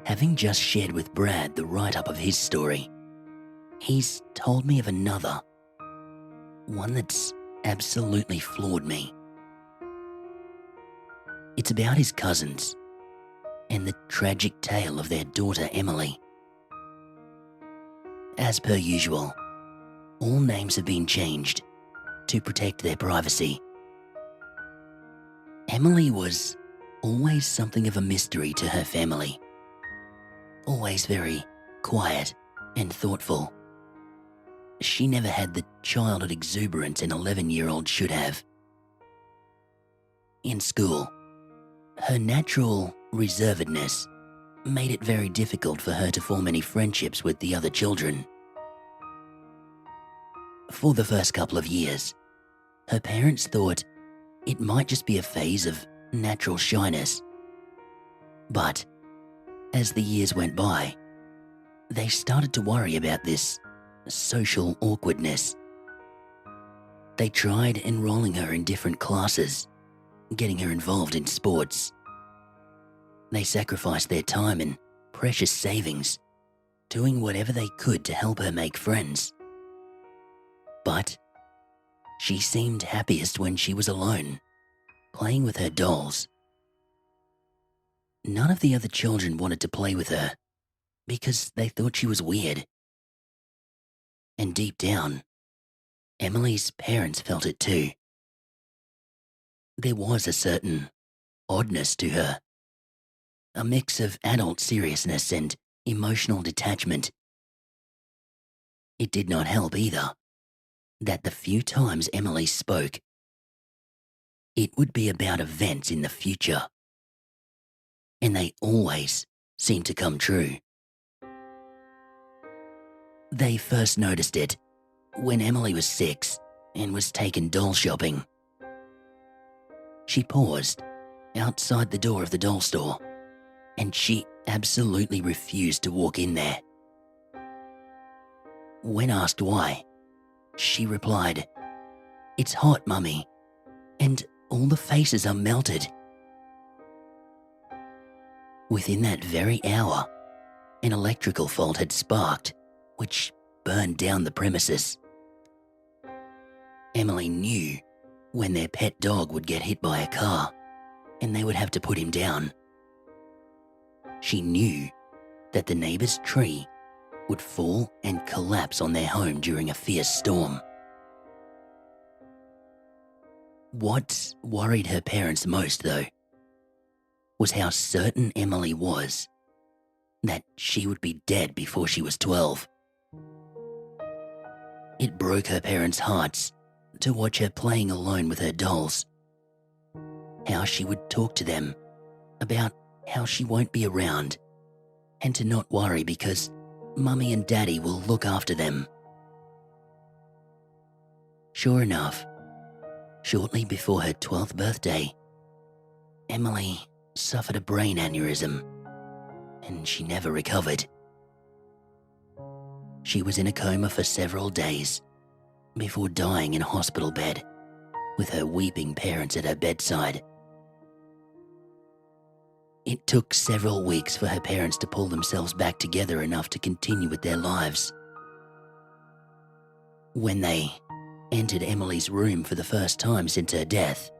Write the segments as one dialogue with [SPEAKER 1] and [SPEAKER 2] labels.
[SPEAKER 1] Having just shared with Brad the write-up of his story, he's told me of another, one that's absolutely floored me. It's about his cousins and the tragic tale of their daughter Emily. As per usual, all names have been changed to protect their privacy. Emily was always something of a mystery to her family. Always very quiet and thoughtful. She never had the childhood exuberance an 11-year-old should have. In school, her natural reservedness made it very difficult for her to form any friendships with the other children. For the first couple of years, her parents thought it might just be a phase of natural shyness. But as the years went by, they started to worry about this social awkwardness. They tried enrolling her in different classes, getting her involved in sports. They sacrificed their time and precious savings, doing whatever they could to help her make friends. But she seemed happiest when she was alone, playing with her dolls. None of the other children wanted to play with her because they thought she was weird. And deep down, Emily's parents felt it too. There was a certain oddness to her, a mix of adult seriousness and emotional detachment. It did not help either that the few times Emily spoke, it would be about events in the future. And they always seemed to come true. They first noticed it when Emily was 6 and was taken doll shopping. She paused outside the door of the doll store, and she absolutely refused to walk in there. When asked why, she replied, "It's hot, Mummy, and all the faces are melted." Within that very hour, an electrical fault had sparked, which burned down the premises. Emily knew when their pet dog would get hit by a car and they would have to put him down. She knew that the neighbor's tree would fall and collapse on their home during a fierce storm. What worried her parents most, though, was how certain Emily was that she would be dead before she was 12. It broke her parents' hearts to watch her playing alone with her dolls, how she would talk to them about how she won't be around, and to not worry because Mummy and Daddy will look after them. Sure enough, shortly before her 12th birthday, Emily suffered a brain aneurysm, and she never recovered. She was in a coma for several days before dying in a hospital bed with her weeping parents at her bedside. It took several weeks for her parents to pull themselves back together enough to continue with their lives. When they entered Emily's room for the first time since her death,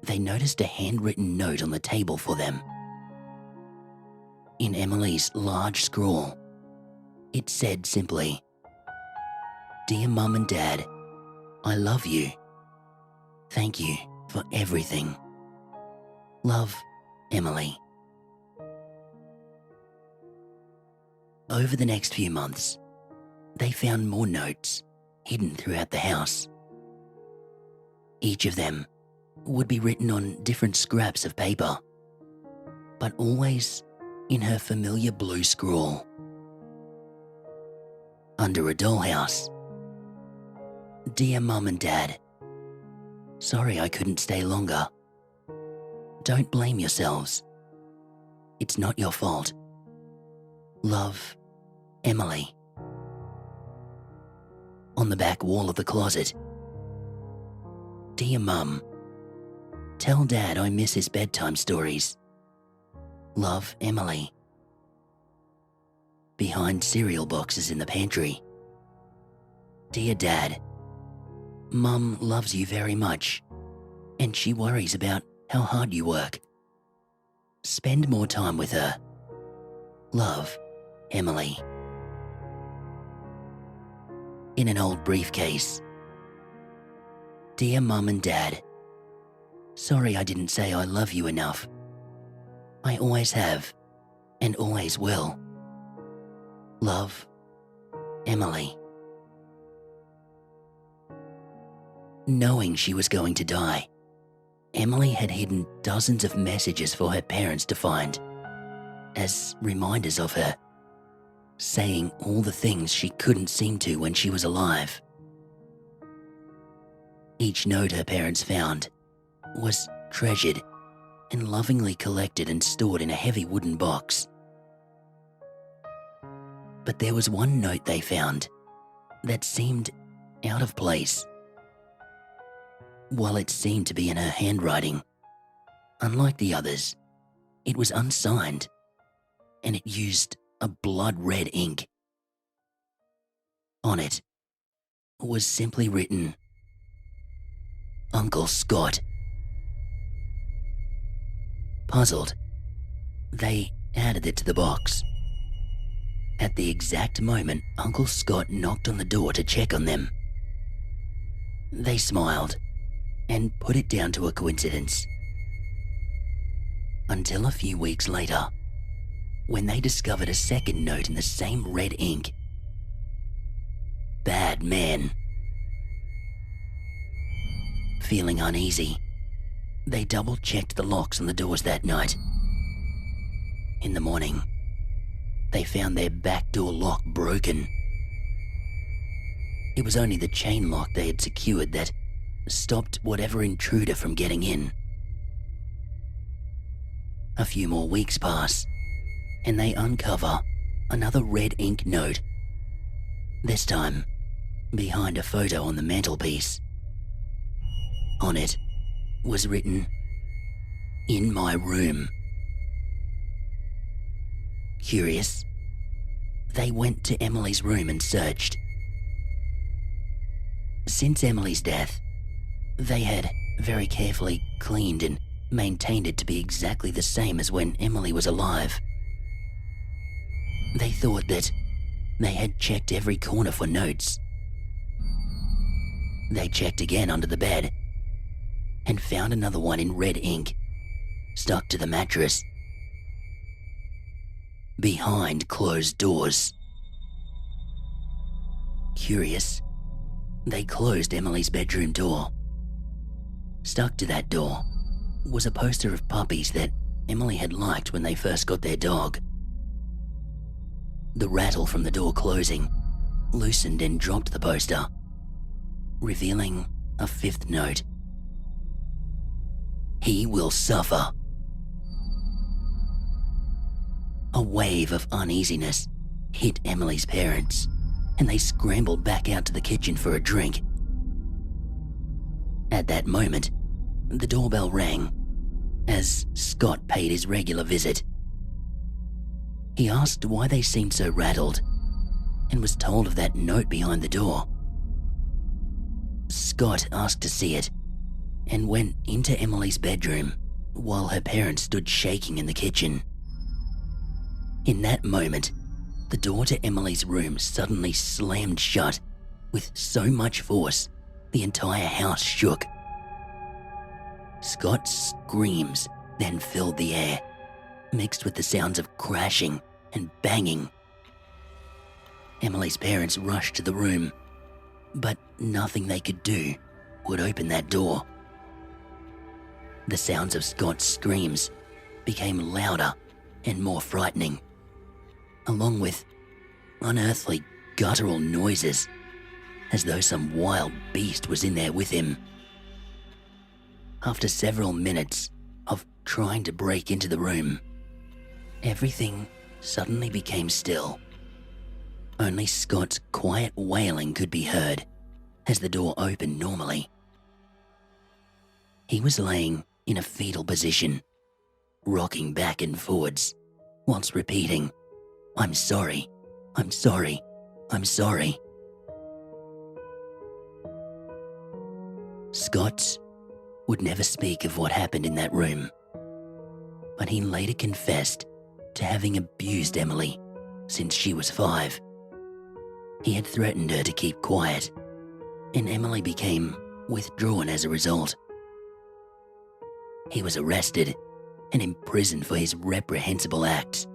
[SPEAKER 1] they noticed a handwritten note on the table for them. In Emily's large scrawl, it said simply, "Dear Mum and Dad, I love you. Thank you for everything. Love, Emily." Over the next few months, they found more notes hidden throughout the house. Each of them would be written on different scraps of paper, but always in her familiar blue scrawl. Under a dollhouse, "Dear Mum and Dad, sorry I couldn't stay longer. Don't blame yourselves. It's not your fault. Love, Emily." On the back wall of the closet, "Dear Mum, tell Dad I miss his bedtime stories. Love, Emily." behind cereal boxes in the pantry. "Dear Dad, Mum loves you very much, and she worries about how hard you work. Spend more time with her. Love, Emily." In an old briefcase. "Dear Mum and Dad, sorry I didn't say I love you enough. I always have, and always will. Love, Emily." Knowing she was going to die, Emily had hidden dozens of messages for her parents to find, as reminders of her, saying all the things she couldn't seem to when she was alive. Each note her parents found was treasured and lovingly collected and stored in a heavy wooden box. But there was one note they found that seemed out of place. While it seemed to be in her handwriting, unlike the others, it was unsigned, and it used a blood-red ink. On it was simply written, "Uncle Scott." Puzzled, they added it to the box. At the exact moment Uncle Scott knocked on the door to check on them, they smiled and put it down to a coincidence. Until a few weeks later, when they discovered a second note in the same red ink. "Bad man." Feeling uneasy, they double-checked the locks on the doors that night. In the morning, they found their back door lock broken. It was only the chain lock they had secured that stopped whatever intruder from getting in. A few more weeks pass, and they uncover another red ink note, this time behind a photo on the mantelpiece. On it was written, "In my room." Curious, they went to Emily's room and searched. Since Emily's death, they had very carefully cleaned and maintained it to be exactly the same as when Emily was alive. They thought that they had checked every corner for notes. They checked again under the bed and found another one in red ink, stuck to the mattress, behind closed doors. Curious, they closed Emily's bedroom door. Stuck to that door was a poster of puppies that Emily had liked when they first got their dog. The rattle from the door closing loosened and dropped the poster, revealing a fifth note. "He will suffer." A wave of uneasiness hit Emily's parents, and they scrambled back out to the kitchen for a drink. At that moment, the doorbell rang as Scott paid his regular visit. He asked why they seemed so rattled and was told of that note behind the door. Scott asked to see it and went into Emily's bedroom while her parents stood shaking in the kitchen. In that moment, the door to Emily's room suddenly slammed shut with so much force the entire house shook. Scott's screams then filled the air, mixed with the sounds of crashing and banging. Emily's parents rushed to the room, but nothing they could do would open that door. The sounds of Scott's screams became louder and more frightening, along with unearthly guttural noises, as though some wild beast was in there with him. After several minutes of trying to break into the room, everything suddenly became still. Only Scott's quiet wailing could be heard as the door opened normally. He was laying in a fetal position, rocking back and forwards, whilst repeating, "I'm sorry, I'm sorry. I'm sorry. Scott would never speak of what happened in that room, but he later confessed to having abused Emily since she was 5. He had threatened her to keep quiet, and Emily became withdrawn as a result. He was arrested and imprisoned for his reprehensible acts.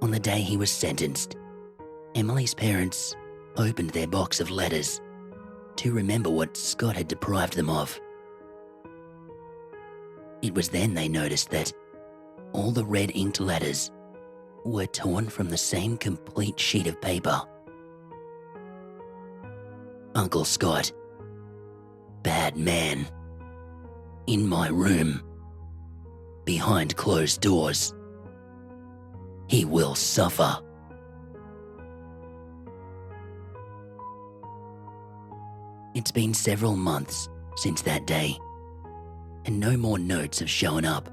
[SPEAKER 1] On the day he was sentenced, Emily's parents opened their box of letters to remember what Scott had deprived them of. It was then they noticed that all the red inked letters were torn from the same complete sheet of paper. Uncle Scott, bad man, in my room, behind closed doors. He will suffer. It's been several months since that day, and no more notes have shown up.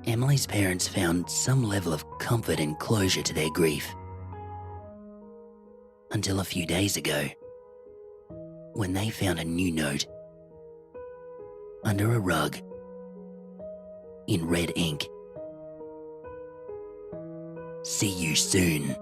[SPEAKER 1] Emily's parents found some level of comfort and closure to their grief. Until a few days ago, when they found a new note under a rug in red ink. See you soon.